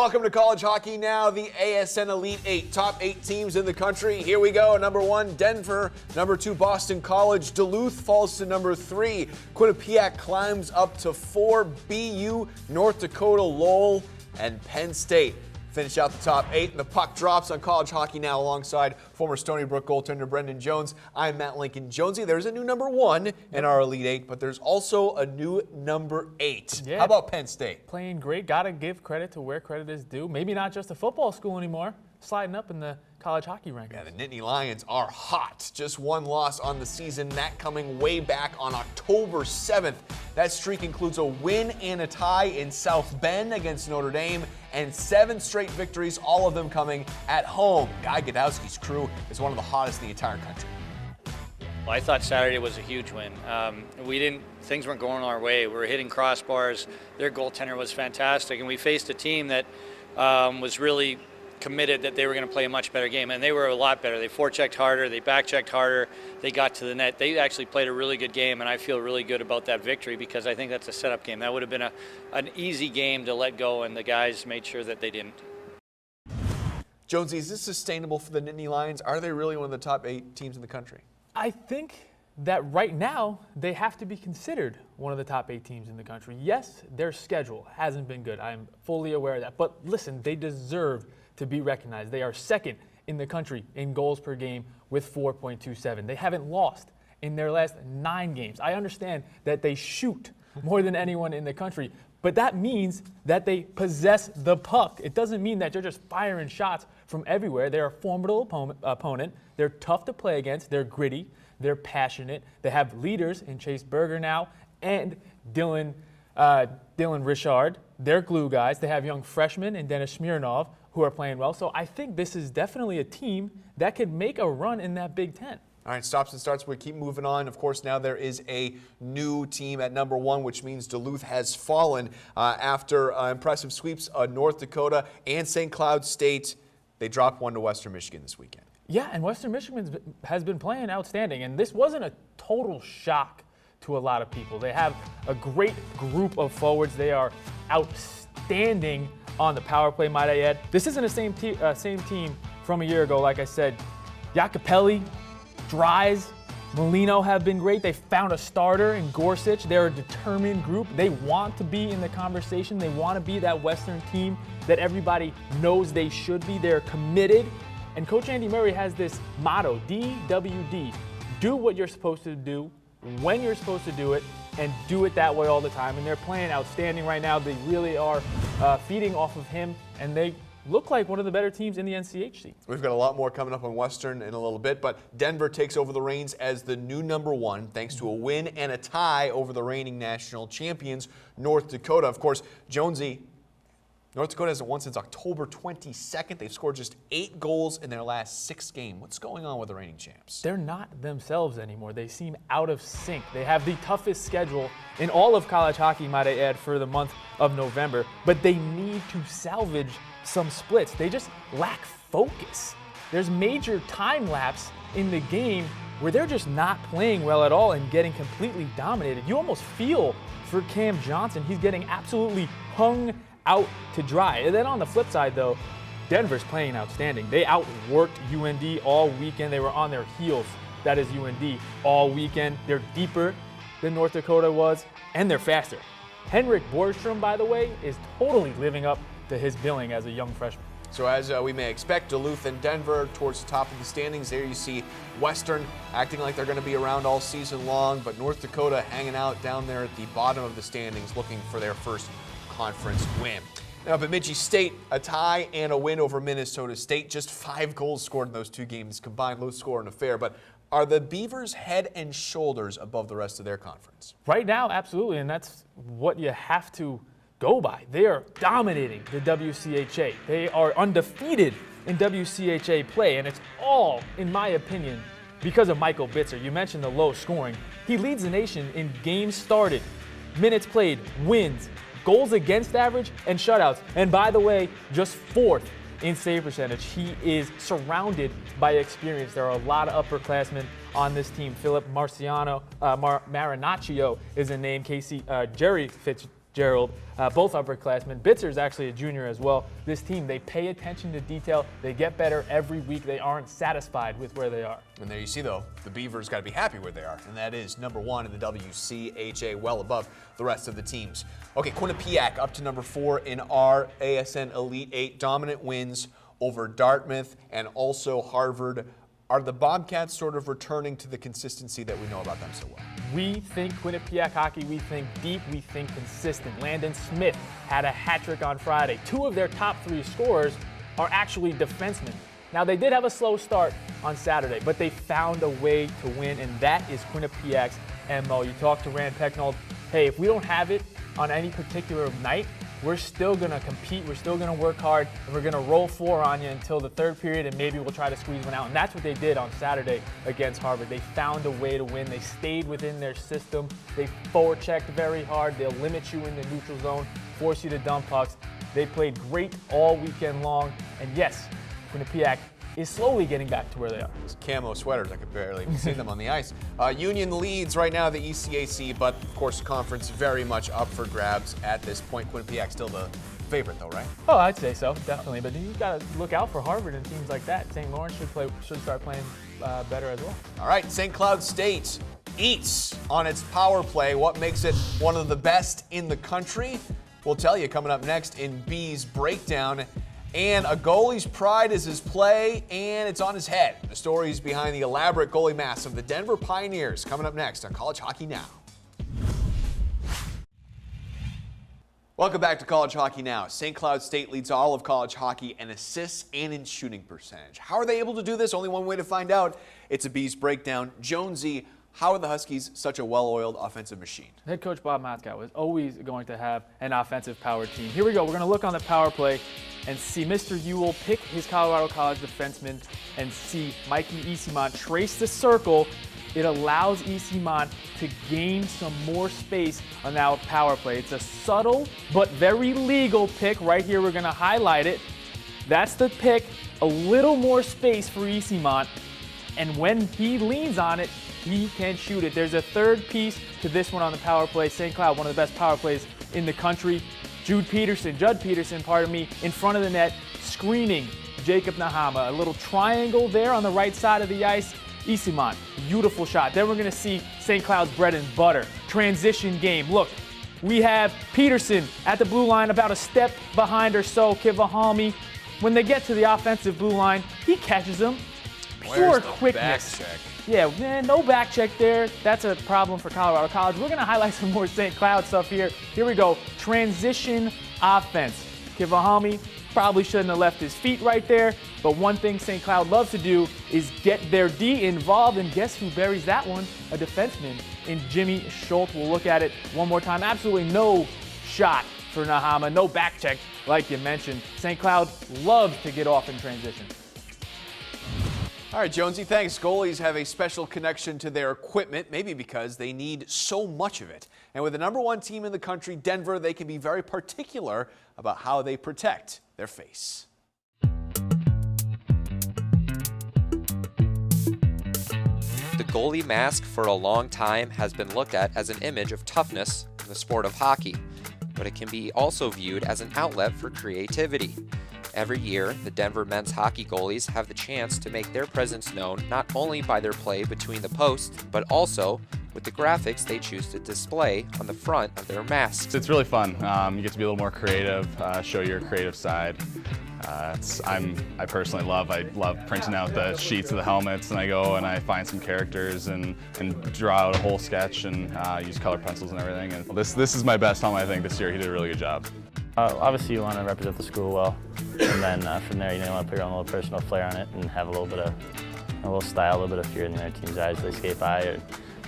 Welcome to College Hockey Now, the ASN Elite 8, top 8 teams in the country. Here we go. Number 1, Denver. Number 2, Boston College. Duluth falls to number 3. Quinnipiac climbs up to 4. BU, North Dakota, Lowell, and Penn State finish out the top 8, and the puck drops on College Hockey Now alongside former Stony Brook goaltender Brendan Jones. I'm Matt Lincoln Jonesy. There's a new number 1 in our Elite 8, but there's also a new number 8. Yeah. How about Penn State? Playing great. Got to give credit to where credit is due. Maybe not just a football school anymore. Sliding up in the college hockey rankings. Yeah, the Nittany Lions are hot. Just one loss on the season, that coming way back on October 7th. That streak includes a win and a tie in South Bend against Notre Dame, and 7 straight victories, all of them coming at home. Guy Godowski's crew is one of the hottest in the entire country. Well, I thought Saturday was a huge win. Things weren't going our way. We were hitting crossbars. Their goaltender was fantastic, and we faced a team that was really committed that they were going to play a much better game, and they were a lot better. They forechecked harder, they backchecked harder, they got to the net. They actually played a really good game, and I feel really good about that victory because I think that's a setup game. That would have been an easy game to let go, and the guys made sure that they didn't. Jonesy, is this sustainable for the Nittany Lions? Are they really one of the top 8 teams in the country? I think that right now they have to be considered one of the top 8 teams in the country. Yes, their schedule hasn't been good. I'm fully aware of that. But listen, they deserve to be recognized. They are second in the country in goals per game with 4.27. They haven't lost in their last 9 games. I understand that they shoot more than anyone in the country, but that means that they possess the puck. It doesn't mean that they're just firing shots from everywhere. They're a formidable opponent. They're tough to play against. They're gritty. They're passionate. They have leaders in Chase Berger now and Dylan Richard. They're glue guys. They have young freshmen in Dennis Smirnov who are playing well. So I think this is definitely a team that could make a run in that Big Ten. All right, stops and starts. We keep moving on. Of course, now there is a new team at number 1, which means Duluth has fallen after impressive sweeps of North Dakota and St. Cloud State. They dropped 1 to Western Michigan this weekend. Yeah, and Western Michigan has been playing outstanding, and this wasn't a total shock to a lot of people. They have a great group of forwards. They are outstanding on the power play, might I add. This isn't the same team from a year ago. Like I said, Jacopelli, Dries, Molino have been great. They found a starter in Gorsuch. They're a determined group. They want to be in the conversation. They want to be that Western team that everybody knows they should be. They're committed. And Coach Andy Murray has this motto, DWD, do what you're supposed to do, when you're supposed to do it, and do it that way all the time. And they're playing outstanding right now. They really are feeding off of him, and they look like one of the better teams in the NCHC. We've got a lot more coming up on Western in a little bit, but Denver takes over the reins as the new number 1 thanks to a win and a tie over the reigning national champions, North Dakota. Of course, Jonesy, North Dakota hasn't won since October 22nd. They've scored just 8 goals in their last 6 games. What's going on with the reigning champs? They're not themselves anymore. They seem out of sync. They have the toughest schedule in all of college hockey, might I add, for the month of November. But they need to salvage some splits. They just lack focus. There's major time lapse in the game where they're just not playing well at all and getting completely dominated. You almost feel for Cam Johnson. He's getting absolutely hung out to dry. And then on the flip side, though, Denver's playing outstanding. They outworked UND all weekend. They were on their heels, that is UND, all weekend. They're deeper than North Dakota was, and they're faster. Henrik Borgstrom, by the way, is totally living up to his billing as a young freshman. So as we may expect, Duluth and Denver towards the top of the standings. There you see Western acting like they're going to be around all season long, but North Dakota hanging out down there at the bottom of the standings looking for their first conference win. Now, Bemidji State, a tie and a win over Minnesota State. Just 5 goals scored in those 2 games combined, low scoring affair. But are the Beavers head and shoulders above the rest of their conference? Right now, absolutely, and that's what you have to go by. They are dominating the WCHA. They are undefeated in WCHA play, and it's all, in my opinion, because of Michael Bitzer. You mentioned the low scoring. He leads the nation in games started, minutes played, wins, goals against average, and shutouts. And by the way, just 4th in save percentage. He is surrounded by experience. There are a lot of upperclassmen on this team. Philip Marinaccio is a name. Jerry Gerald, both upperclassmen. Bitzer is actually a junior as well. This team, they pay attention to detail. They get better every week. They aren't satisfied with where they are. And there you see, though, the Beavers got to be happy where they are, and that is number 1 in the WCHA, well above the rest of the teams. Okay, Quinnipiac up to number 4 in our ASN Elite 8. Dominant wins over Dartmouth and also Harvard. Are the Bobcats sort of returning to the consistency that we know about them so well? We think Quinnipiac hockey, we think deep, we think consistent. Landon Smith had a hat trick on Friday. 2 of their top 3 scorers are actually defensemen. Now, they did have a slow start on Saturday, but they found a way to win, and that is Quinnipiac's MO. You talk to Rand Pecknold, hey, if we don't have it on any particular night, we're still going to compete, we're still going to work hard, and we're going to roll 4 on you until the third period, and maybe we'll try to squeeze one out. And that's what they did on Saturday against Harvard. They found a way to win. They stayed within their system. They forechecked very hard. They'll limit you in the neutral zone, force you to dump pucks. They played great all weekend long. And yes, Quinnipiac is slowly getting back to where they are. It's camo sweaters, I could barely see them on the ice. Union leads right now the ECAC, but of course the conference very much up for grabs at this point. Quinnipiac still the favorite though, right? Oh, I'd say so, definitely. But you got to look out for Harvard and teams like that. St. Lawrence should start playing better as well. All right, St. Cloud State eats on its power play. What makes it one of the best in the country? We'll tell you coming up next in B's Breakdown. And a goalie's pride is his play, and it's on his head. The stories behind the elaborate goalie mask of the Denver Pioneers coming up next on College Hockey Now. Welcome back to College Hockey Now. St. Cloud State leads all of college hockey in assists and in shooting percentage. How are they able to do this? Only one way to find out. It's a B's Breakdown. Jonesy, how are the Huskies such a well-oiled offensive machine? Head coach Bob Matzka was always going to have an offensive power team. Here we go. We're going to look on the power play and see Mr. Ewell pick his Colorado College defenseman and see Mikey Easymont trace the circle. It allows Easymont to gain some more space on our power play. It's a subtle but very legal pick. Right here, we're going to highlight it. That's the pick. A little more space for Easymont. And when he leans on it, he can shoot it. There's a third piece to this one on the power play. St. Cloud, one of the best power plays in the country. Judd Peterson, in front of the net, screening Jacob Nahama. A little triangle there on the right side of the ice. Easymont, beautiful shot. Then we're going to see St. Cloud's bread and butter. Transition game. Look, we have Peterson at the blue line, about a step behind or so. Kivahalmi. When they get to the offensive blue line, he catches them. Pure quickness. Back check? Yeah, man, no back check there. That's a problem for Colorado College. We're going to highlight some more St. Cloud stuff here. Here we go. Transition offense. Kivahalmi probably shouldn't have left his feet right there, but one thing St. Cloud loves to do is get their D involved, and guess who buries that one? A defenseman in Jimmy Schultz. We'll look at it one more time. Absolutely no shot for Nahama, no back check like you mentioned. St. Cloud loves to get off in transition. All right, Jonesy, thanks. Goalies have a special connection to their equipment, maybe because they need so much of it. And with the #1 team in the country, Denver, they can be very particular about how they protect their face. The goalie mask for a long time has been looked at as an image of toughness in the sport of hockey, but it can be also viewed as an outlet for creativity. Every year, the Denver men's hockey goalies have the chance to make their presence known not only by their play between the posts, but also with the graphics they choose to display on the front of their masks. It's really fun. You get to be a little more creative, show your creative side. I personally love printing out the sheets of the helmets, and I go and I find some characters and draw out a whole sketch and use color pencils and everything. And this is my best helmet, I think, this year. He did a really good job. Obviously, you want to represent the school well, and then from there, you want to put your own little personal flair on it and have a little style, a little bit of fear in the other team's eyes as they skate by, or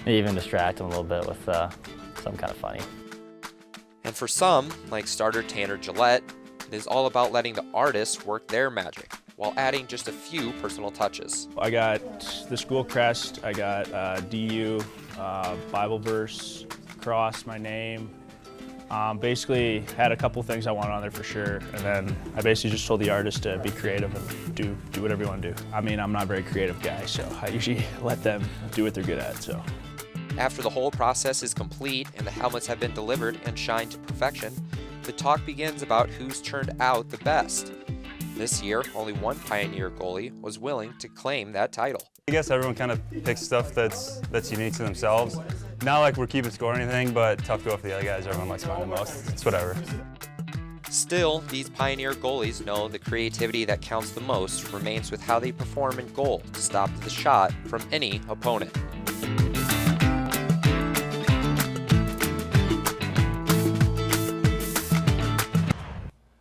maybe even distract them a little bit with something kind of funny. And for some, like starter Tanner Gillette, it is all about letting the artists work their magic while adding just a few personal touches. I got the school crest, I got DU, Bible verse, cross, my name. Basically had a couple things I wanted on there for sure, and then I basically just told the artist to be creative and do whatever you want to do. I mean, I'm not a very creative guy, so I usually let them do what they're good at. So. After the whole process is complete and the helmets have been delivered and shined to perfection, the talk begins about who's turned out the best. This year, only one Pioneer goalie was willing to claim that title. I guess everyone kind of picks stuff that's unique to themselves. Not like we're keeping score or anything, but tough to go for the other guys. Everyone likes mine the most. It's whatever. Still, these Pioneer goalies know the creativity that counts the most remains with how they perform in goal to stop the shot from any opponent.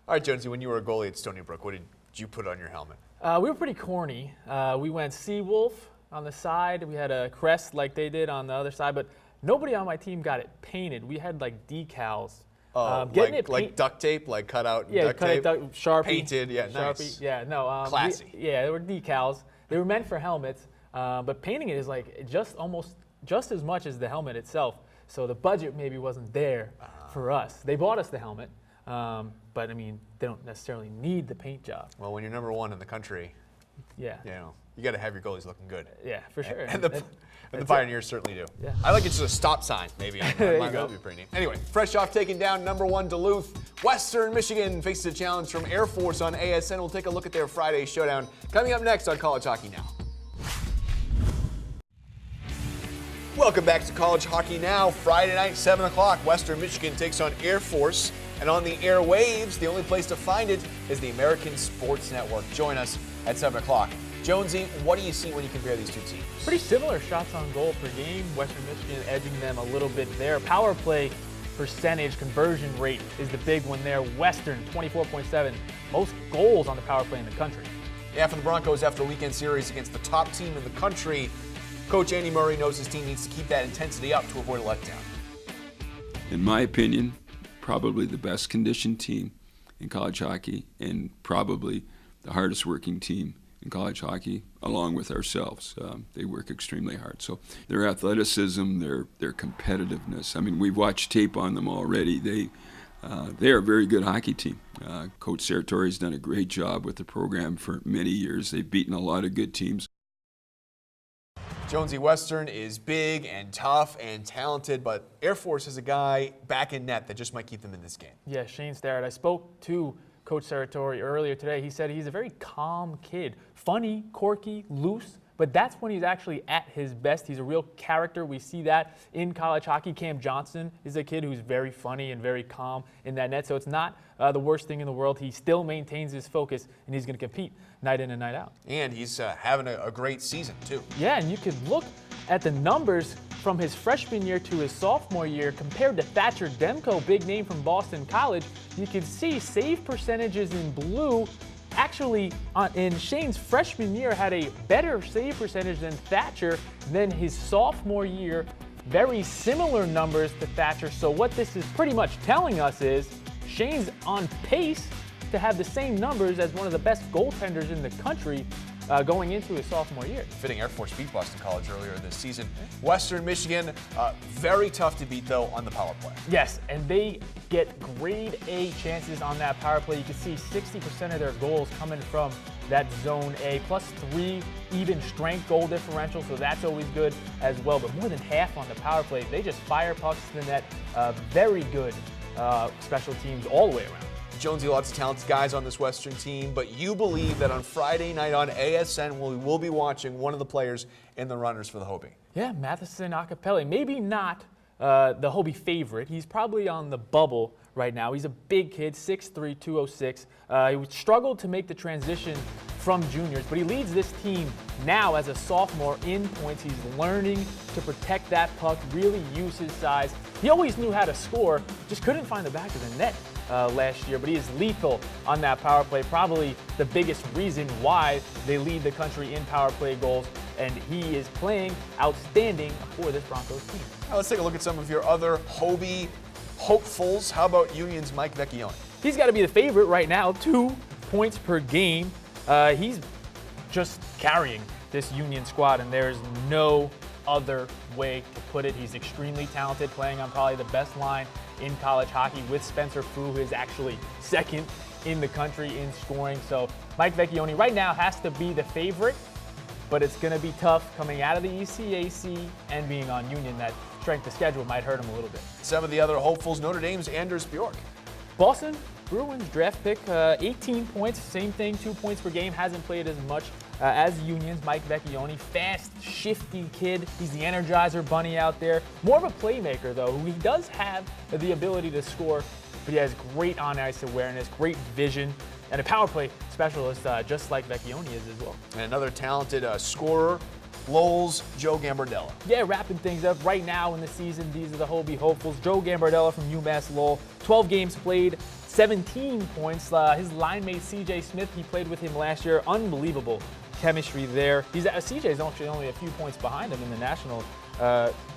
All right, Jonesy, when you were a goalie at Stony Brook, what did you put on your helmet? We were pretty corny. We went Seawolf on the side. We had a crest like they did on the other side, but nobody on my team got it painted. We had like decals. Like duct tape, like cut out duct tape? Sharpie. Painted, yeah, Sharpie. nice. Yeah, no. Classy. They were decals. They were meant for helmets, but painting it is like just as much as the helmet itself. So the budget maybe wasn't there for us. They bought us the helmet. But I mean, they don't necessarily need the paint job. Well, when you're number one in the country, yeah, you got to have your goalies looking good. Yeah, for sure. And the Pioneers certainly do. Yeah. I like it just a stop sign, maybe. There That you go. would be pretty neat. Anyway, fresh off taking down number one Duluth, Western Michigan faces a challenge from Air Force on ASN. We'll take a look at their Friday showdown coming up next on College Hockey Now. Welcome back to College Hockey Now. Friday night, 7 o'clock, Western Michigan takes on Air Force. And on the airwaves, the only place to find it is the American Sports Network. Join us at 7 o'clock. Jonesy, what do you see when you compare these two teams? Pretty similar shots on goal per game. Western Michigan edging them a little bit there. Power play percentage conversion rate is the big one there. Western, 24.7. Most goals on the power play in the country. Yeah, for the Broncos after a weekend series against the top team in the country, Coach Andy Murray knows his team needs to keep that intensity up to avoid a letdown. In my opinion, probably the best conditioned team in college hockey and probably the hardest working team in college hockey, along with ourselves. They work extremely hard. So their athleticism, their competitiveness. I mean, we've watched tape on them already. They are a very good hockey team. Coach Saratori's done a great job with the program for many years. They've beaten a lot of good teams. Jonesy, Western is big and tough and talented, but Air Force is a guy back in net that just might keep them in this game. Yeah, Shane Starrett. I spoke to Coach Saratori earlier today. He said he's a very calm kid. Funny, quirky, loose, but that's when he's actually at his best. He's a real character. We see that in college hockey. Cam Johnson is a kid who's very funny and very calm in that net, so it's not the worst thing in the world. He still maintains his focus, and he's going to compete night in and night out. And he's having a great season, too. Yeah, and you could look at the numbers from his freshman year to his sophomore year compared to Thatcher Demko, big name from Boston College. You can see save percentages in blue. Actually, in Shane's freshman year, had a better save percentage than Thatcher than his sophomore year. Very similar numbers to Thatcher. So what this is pretty much telling us is Shane's on pace to have the same numbers as one of the best goaltenders in the country going into his sophomore year. Fitting Air Force beat Boston College earlier this season. Western Michigan, very tough to beat, though, on the power play. Yes, and they get grade A chances on that power play. You can see 60% of their goals coming from that zone A, +3 even strength goal differential, so that's always good as well. But more than half on the power play, they just fire pucks to the net. Very good special teams all the way around. Jonesy, lots of talented guys on this Western team, but you believe that on Friday night on ASN, we will be watching one of the players in the runners for the Hobie. Yeah, Matheson Acapelli. Maybe not the Hobie favorite. He's probably on the bubble right now. He's a big kid, 6'3", 206. He struggled to make the transition from juniors, but he leads this team now as a sophomore in points. He's learning to protect that puck, really use his size. He always knew how to score, just couldn't find the back of the net last year, but he is lethal on that power play. Probably the biggest reason why they lead the country in power play goals, and he is playing outstanding for this Broncos team. Now let's take a look at some of your other Hobie hopefuls. How about Union's Mike Vecchione? He's got to be the favorite right now, 2 points per game. He's just carrying this Union squad, and there's no other way to put it. He's extremely talented, playing on probably the best line in college hockey with Spencer Fu, who is actually second in the country in scoring. So Mike Vecchione right now has to be the favorite. but it's going to be tough coming out of the ECAC and being on Union. That strength of schedule might hurt him a little bit. Some of the other hopefuls, Notre Dame's Anders Bjork. Boston Bruins draft pick, 18 points, same thing, 2 points per game. Hasn't played as much as Union's Mike Vecchione. Fast, shifty kid. He's the Energizer Bunny out there. More of a playmaker, though. He does have the ability to score, but he has great on-ice awareness, great vision, and a power play specialist, just like Vecchione is as well. And another talented scorer, Lowell's Joe Gambardella. Yeah, wrapping things up right now in the season. These are the Hobie hopefuls. Joe Gambardella from UMass Lowell, 12 games played, 17 points. His line mate CJ Smith, he played with him last year. Unbelievable chemistry there. CJ's actually only a few points behind him in the national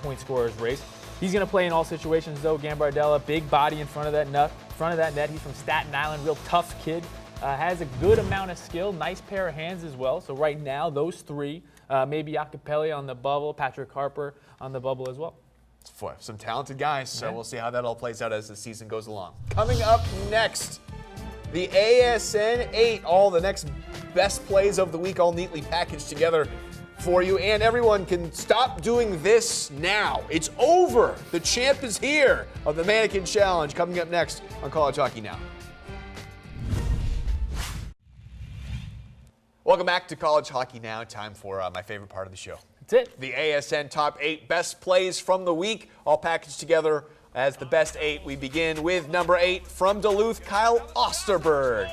point scorers race. He's going to play in all situations though. Gambardella, big body in front of that net. He's from Staten Island, real tough kid. Has a good amount of skill, nice pair of hands as well. So right now, those three, maybe Acapelli on the bubble, Patrick Harper on the bubble as well. Some talented guys, so we'll see how that all plays out as the season goes along. Coming up next, the ASN 8, all the next best plays of the week, all neatly packaged together for you. And everyone can stop doing this now. It's over. The champ is here of the Mannequin Challenge. Coming up next on College Hockey Now. Welcome back to College Hockey Now. Time for my favorite part of the show. That's it. The ASN Top 8 Best Plays from the Week, all packaged together as the best 8. We begin with number 8 from Duluth, Kyle Osterberg.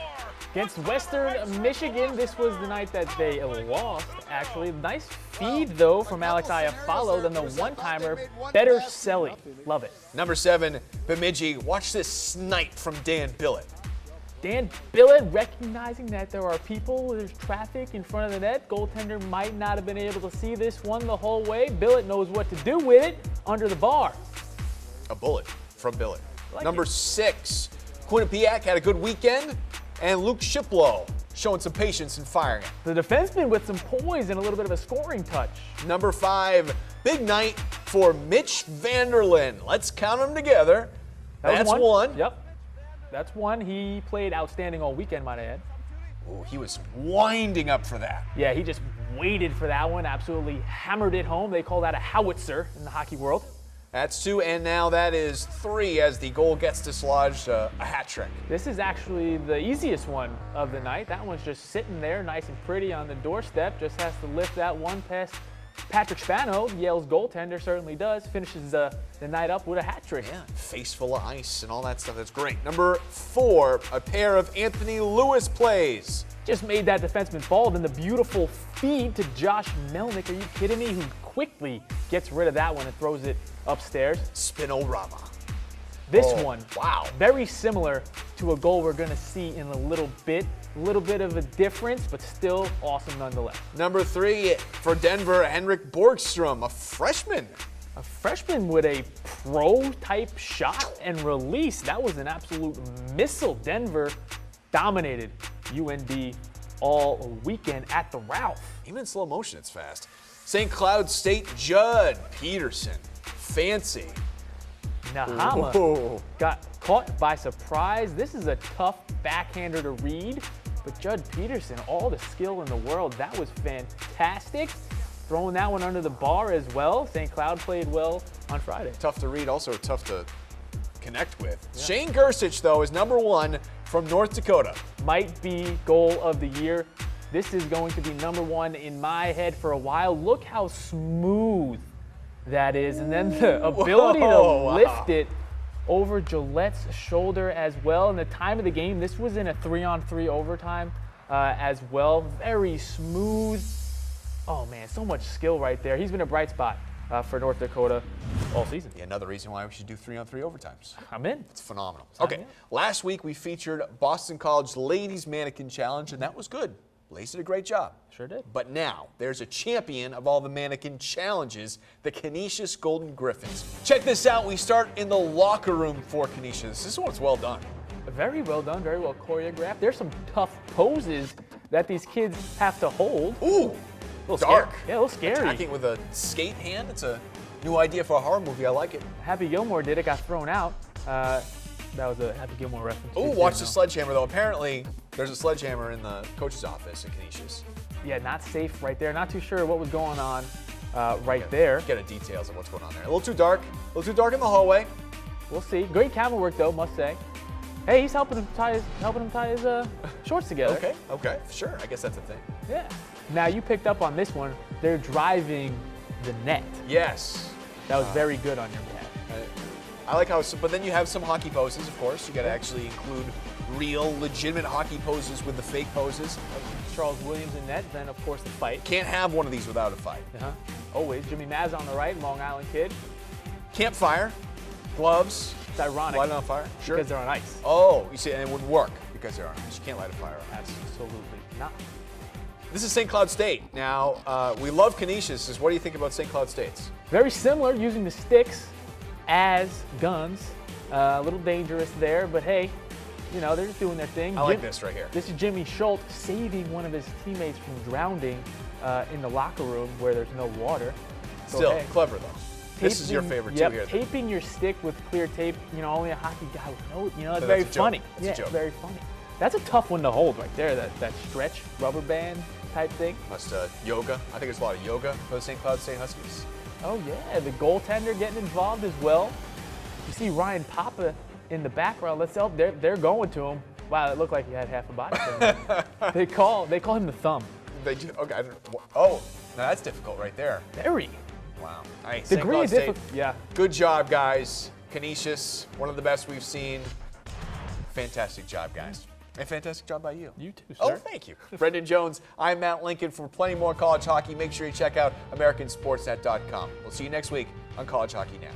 Against Western Michigan, this was the night that they lost, actually. Nice feed, though, from Alex Iafallo, then the one-timer, Better Selly. Love it. Number 7, Bemidji. Watch this snipe from Dan Billett. Dan Billett recognizing that there are people, there's traffic in front of the net. Goaltender might not have been able to see this one the whole way. Billett knows what to do with it under the bar. A bullet from Billett. Like Number 6, Quinnipiac had a good weekend, and Luke Shiplow showing some patience and firing it. The defenseman with some poise and a little bit of a scoring touch. Number 5, big night for Mitch Vanderlyn. Let's count them together. That's one. Yep. That's one. He played outstanding all weekend, might I add. Ooh, he was winding up for that. Yeah, he just waited for that one, absolutely hammered it home. They call that a howitzer in the hockey world. That's 2, and now that is 3 as the goal gets dislodged, a hat trick. This is actually the easiest one of the night. That one's just sitting there nice and pretty on the doorstep. Just has to lift that one past Patrick Spano, Yale's goaltender, certainly does. Finishes the night up with a hat trick. Yeah, face full of ice and all that stuff. That's great. Number 4, a pair of Anthony Lewis plays. Just made that defenseman fall. Then the beautiful feed to Josh Melnick. Are you kidding me? Who quickly gets rid of that one and throws it upstairs. Spinorama. This one, wow, very similar to a goal we're going to see in a little bit. A little bit of a difference, but still awesome nonetheless. Number 3 for Denver, Henrik Borgstrom, a freshman. A freshman with a pro-type shot and release. That was an absolute missile. Denver dominated UND all weekend at the Ralph. Even in slow motion, it's fast. St. Cloud State, Judd Peterson, fancy. Nahama Ooh. got caught by surprise. This is a tough backhander to read, but Judd Peterson, all the skill in the world. That was fantastic. Throwing that one under the bar as well. St. Cloud played well on Friday. Tough to read, also tough to connect with. Yeah. Shane Gersich, though, is number 1 from North Dakota. Might be goal of the year. This is going to be number 1 in my head for a while. Look how smooth that is, and then the ability to lift it over Gillette's shoulder as well. And the time of the game, this was in a 3-on-3 overtime as well. Very smooth. Oh man, so much skill right there. He's been a bright spot for North Dakota all season. Yeah, another reason why we should do 3-on-3 overtimes. I'm in. It's phenomenal. Okay, last week we featured Boston College Ladies Mannequin Challenge, and that was good. Blaze did a great job. Sure did. But now, there's a champion of all the mannequin challenges, the Canisius Golden Griffins. Check this out. We start in the locker room for Canisius. This one's well done. Very well done, very well choreographed. There's some tough poses that these kids have to hold. Ooh, a little dark. Scary. Yeah, a little scary. Attacking with a skate hand. It's a new idea for a horror movie. I like it. Happy Gilmore did it, got thrown out. That was a Happy Gilmore reference. Ooh, watch the sledgehammer, though. Apparently, there's a sledgehammer in the coach's office at Canisius. Yeah, not safe right there. Not too sure what was going on right there. Get the details of what's going on there. A little too dark. A little too dark in the hallway. We'll see. Great camera work, though, must say. Hey, he's helping him tie his shorts together. Okay, sure. I guess that's a thing. Yeah. Now, you picked up on this one. They're driving the net. Yes. That was very good on your behalf. I like how, but then you have some hockey poses, of course. You got to actually include real, legitimate hockey poses with the fake poses. Charles Williams in net, then, of course, the fight. Can't have one of these without a fight. Always. Jimmy Maz on the right, Long Island kid. Campfire, gloves. It's ironic. Light it on fire? Sure. Because they're on ice. Oh, you see, and it wouldn't work because they're on ice. You can't light a fire on ice. Absolutely not. This is St. Cloud State. Now, we love Canisius. What do you think about St. Cloud State's? Very similar, using the sticks as guns. A little dangerous there, but hey, you know, they're just doing their thing. I like this right here. This is Jimmy Schultz saving one of his teammates from drowning in the locker room where there's no water. So, Still, hey, clever though. This is your favorite too here. Taping your stick with clear tape, you know, only a hockey guy would know. You know, it's So very that's a joke. funny. That's a joke. Very funny. That's a tough one to hold right there, that stretch rubber band type thing. Must yoga. I think there's a lot of yoga for the St. Cloud State Huskies. Oh yeah, the goaltender getting involved as well. You see Ryan Papa in the background. They're going to him. Wow, it looked like he had half a body. they call him the thumb. They do. Okay. Oh, now that's difficult right there. Very. Wow. All right, Degree St. Cloud of State. difficulty. Yeah. Good job, guys. Canisius, one of the best we've seen. Fantastic job, guys. And fantastic job by you. You too, sir. Oh, thank you. Brendan Jones, I'm Matt Lincoln. For plenty more college hockey, make sure you check out AmericanSportsNet.com. We'll see you next week on College Hockey Now.